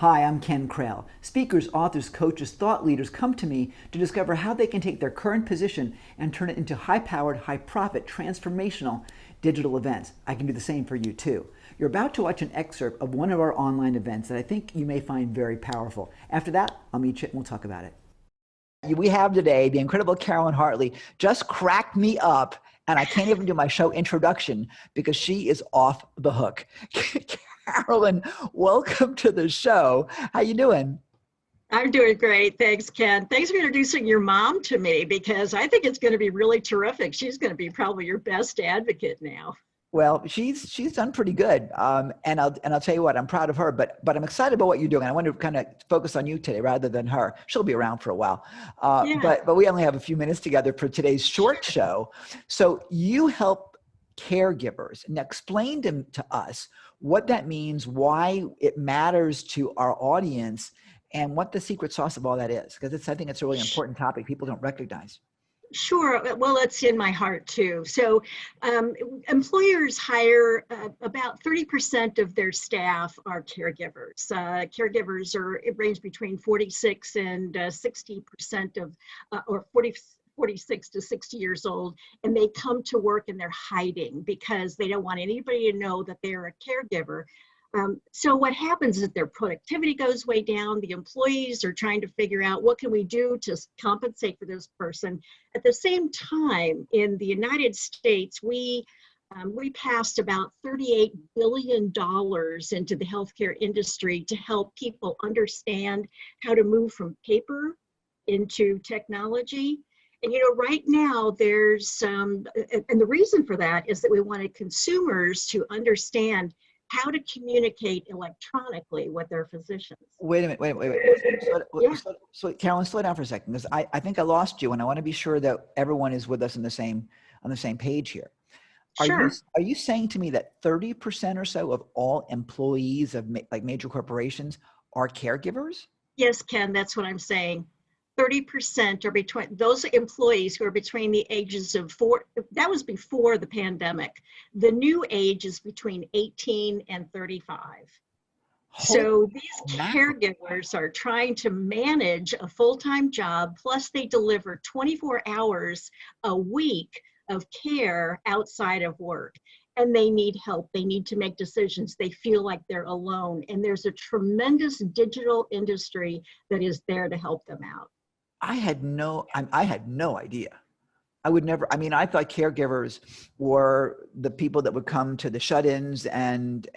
Hi, I'm Ken Krell. Speakers, authors, coaches, thought leaders come to me to discover how they can take their current position and turn it into high-powered, high-profit, transformational digital events. I can do the same for you too. You're about to watch an excerpt of one of our online events that I think you may find very powerful. After that, I'll meet you and we'll talk about it. We have today the incredible Carolyn Hartley. Just cracked me up, and I can't even do my show introduction because she is off the hook. Carolyn, welcome to the show. How you doing? I'm doing great. Thanks, Ken. Thanks for introducing your mom to me because I think it's going to be really terrific. She's going to be probably your best advocate now. Well, she's done pretty good, and I'll tell you what, I'm proud of her. But I'm excited about what you're doing. I want to kind of focus on you today rather than her. She'll be around for a while, Yeah, but we only have a few minutes together for today's short show. So you help caregivers, and explain to us what that means, why it matters to our audience, and what the secret sauce of all that is. Because I think it's a really important topic people don't recognize. sure. Well, it's in my heart too. So employers hire about 30% of their staff are caregivers. Caregivers it range between 46 and 60% of, or 46 to 60 years old, and they come to work and they're hiding because they don't want anybody to know that they're a caregiver. So what happens is their productivity goes way down. The employees are trying to figure out what can we do to compensate for this person. At the same time, in the United States, we passed about $38 billion into the healthcare industry to help people understand how to move from paper into technology. And right now there's, and the reason for that is that we wanted consumers to understand how to communicate electronically with their physicians. Wait a minute, wait. Yeah, So Carolyn, slow down for a second, because I think I lost you, and I want to be sure that everyone is with us on the same page here. sure. Are you saying to me that 30% or so of all employees of like major corporations are caregivers? Yes, Ken, that's what I'm saying. 30% are between those employees who are between the ages of that was before the pandemic. The new age is between 18 and 35. Holy So these mackerel. caregivers are trying to manage a full-time job, plus they deliver 24 hours a week of care outside of work. And they need help. They need to make decisions. They feel like they're alone. And there's a tremendous digital industry that is there to help them out. I had no idea. I would never, I mean, I thought caregivers were the people that would come to the shut-ins and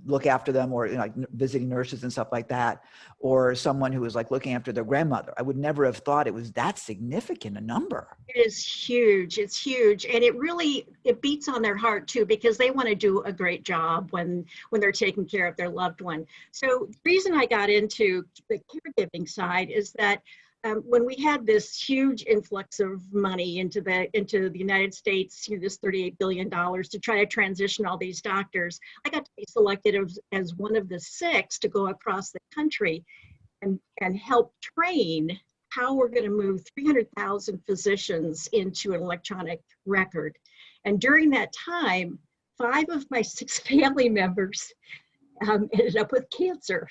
look after them, or like visiting nurses and stuff like that, or someone who was like looking after their grandmother. I would never have thought it was that significant a number. It is huge. It's huge. And it beats on their heart too, because they want to do a great job when they're taking care of their loved one. So the reason I got into the caregiving side is that when we had this huge influx of money into the United States, this $38 billion to try to transition all these doctors, I got to be selected as one of the 6 to go across the country and help train how we're going to move 300,000 physicians into an electronic record. And during that time, 5 of my 6 family members ended up with cancer.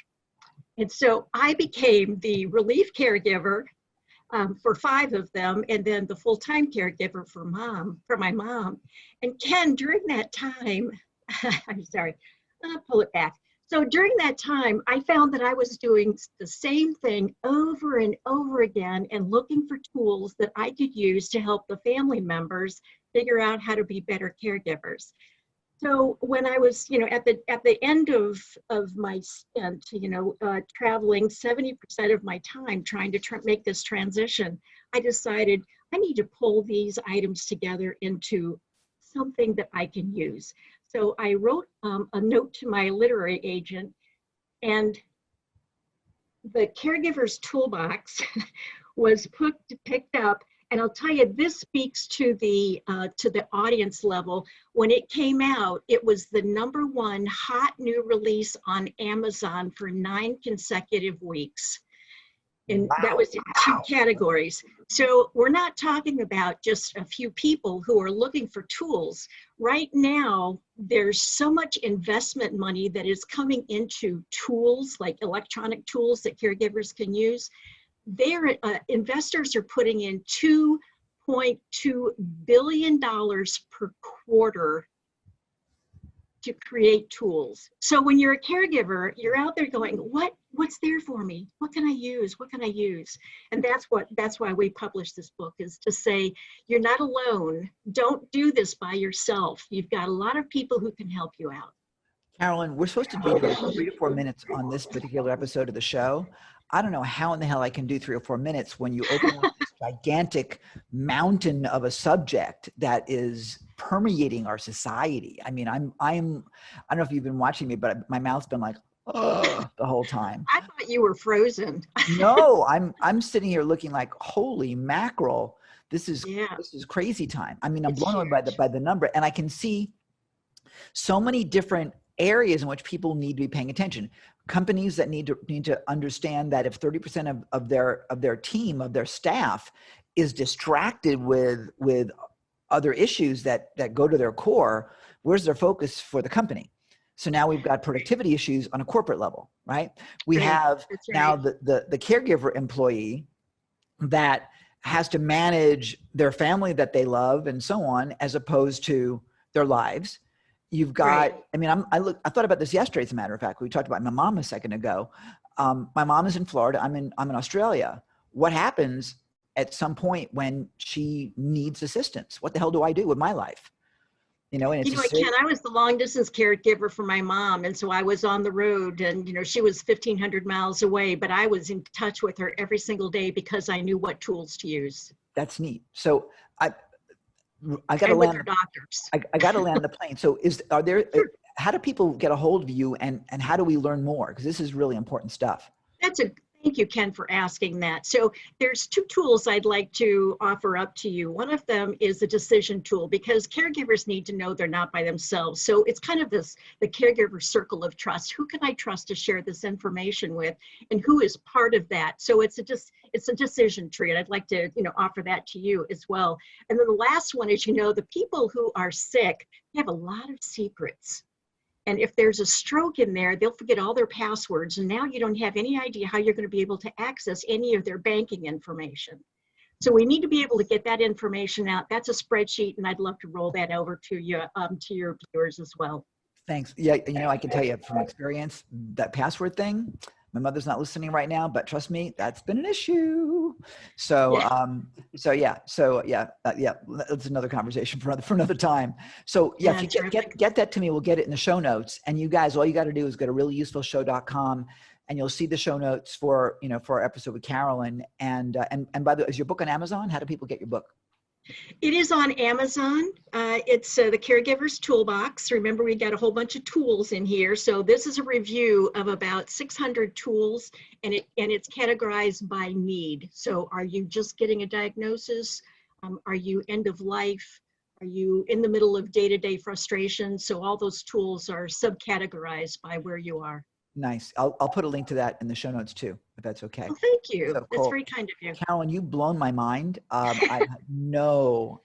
And so I became the relief caregiver for 5 of them, and then the full-time caregiver for my mom. And Ken, during that time, I'm sorry, I'll pull it back. So during that time, I found that I was doing the same thing over and over again and looking for tools that I could use to help the family members figure out how to be better caregivers. So when I was, at the end of my stint, traveling 70% of my time trying to make this transition, I decided I need to pull these items together into something that I can use. So I wrote a note to my literary agent, and the Caregiver's Toolbox was picked up. And I'll tell you, this speaks to the audience level. When it came out, it was the #1 hot new release on Amazon for 9 consecutive weeks. And that Wow. was in two categories. So we're not talking about just a few people who are looking for tools. Right now, there's so much investment money that is coming into tools, like electronic tools that caregivers can use. Investors are putting in $2.2 billion per quarter to create tools. So when you're a caregiver, you're out there going, what's there for me? What can I use? What can I use? And that's why we published this book, is to say, you're not alone. Don't do this by yourself. You've got a lot of people who can help you out. Carolyn, we're supposed to be doing 3 to 4 minutes on this particular episode of the show. I don't know how in the hell I can do 3 or 4 minutes when you open up this gigantic mountain of a subject that is permeating our society. I mean, I don't know if you've been watching me, but my mouth's been like, oh, the whole time. I thought you were frozen. No, I'm sitting here looking like, holy mackerel. This is crazy time. I mean, I'm blown away by the number, and I can see so many different areas in which people need to be paying attention. Companies that need to understand that if 30% of their team, of their staff, is distracted with other issues that go to their core, where's their focus for the company? So now we've got productivity issues on a corporate level, right? We have now the caregiver employee that has to manage their family that they love and so on, as opposed to their lives. You've got, I mean, I thought about this yesterday, as a matter of fact. We talked about my mom a second ago. My mom is in Florida. I'm in Australia. What happens at some point when she needs assistance? What the hell do I do with my life? And it's Ken, I was the long distance caregiver for my mom. And so I was on the road, and, she was 1,500 miles away, but I was in touch with her every single day because I knew what tools to use. That's neat. So I got to land. I got to land the plane. So how do people get a hold of you, and how do we learn more? Because this is really important stuff. Thank you, Ken, for asking that. So there's 2 tools I'd like to offer up to you. One of them is the decision tool, because caregivers need to know they're not by themselves. So it's kind of the caregiver circle of trust. Who can I trust to share this information with, and who is part of that? So it's a decision tree, and I'd like to offer that to you as well. And then the last one is, the people who are sick have a lot of secrets. And if there's a stroke in there, they'll forget all their passwords. And now you don't have any idea how you're going to be able to access any of their banking information. So we need to be able to get that information out. That's a spreadsheet, and I'd love to roll that over to you, to your viewers as well. Thanks. Yeah, I can tell you from experience, that password thing, my mother's not listening right now, but trust me, that's been an issue. So, that's another conversation for another time. So if you get that to me, we'll get it in the show notes. And you guys, all you got to do is go to reallyusefulshow.com, and you'll see the show notes for our episode with Carolyn. And by the way, is your book on Amazon? How do people get your book? It is on Amazon. It's the Caregivers Toolbox. Remember, we got a whole bunch of tools in here. So this is a review of about 600 tools, and it's categorized by need. So are you just getting a diagnosis? Are you end of life? Are you in the middle of day-to-day frustration? So all those tools are subcategorized by where you are. Nice. I'll put a link to that in the show notes too, if that's okay. Well, thank you. So That's very kind of you. Carolyn, you've blown my mind. I had no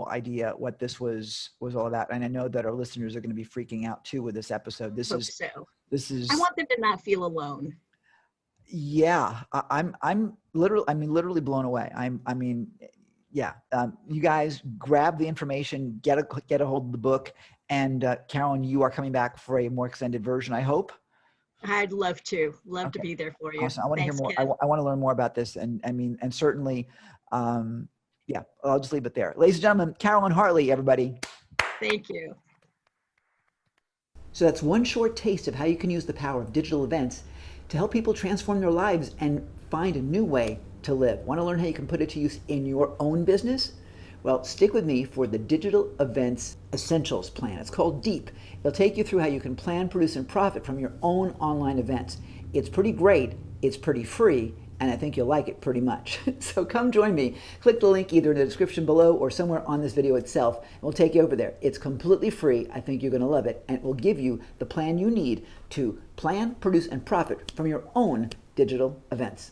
idea what this was all about. And I know that our listeners are going to be freaking out too with this episode. This is, I want them to not feel alone. Yeah. I'm literally blown away. You guys grab the information, get a hold of the book. And Carolyn, you are coming back for a more extended version, I hope. I'd love to be there for you. Awesome. I want to hear more. I want to learn more about this. And certainly, I'll just leave it there. Ladies and gentlemen, Carolyn Hartley, everybody. Thank you. So that's one short taste of how you can use the power of digital events to help people transform their lives and find a new way to live. Want to learn how you can put it to use in your own business? Well, stick with me for the Digital Events Essentials Plan. It's called DEEP. It'll take you through how you can plan, produce, and profit from your own online events. It's pretty great, it's pretty free, and I think you'll like it pretty much. So come join me. Click the link either in the description below or somewhere on this video itself, and we'll take you over there. It's completely free. I think you're going to love it, and it will give you the plan you need to plan, produce, and profit from your own digital events.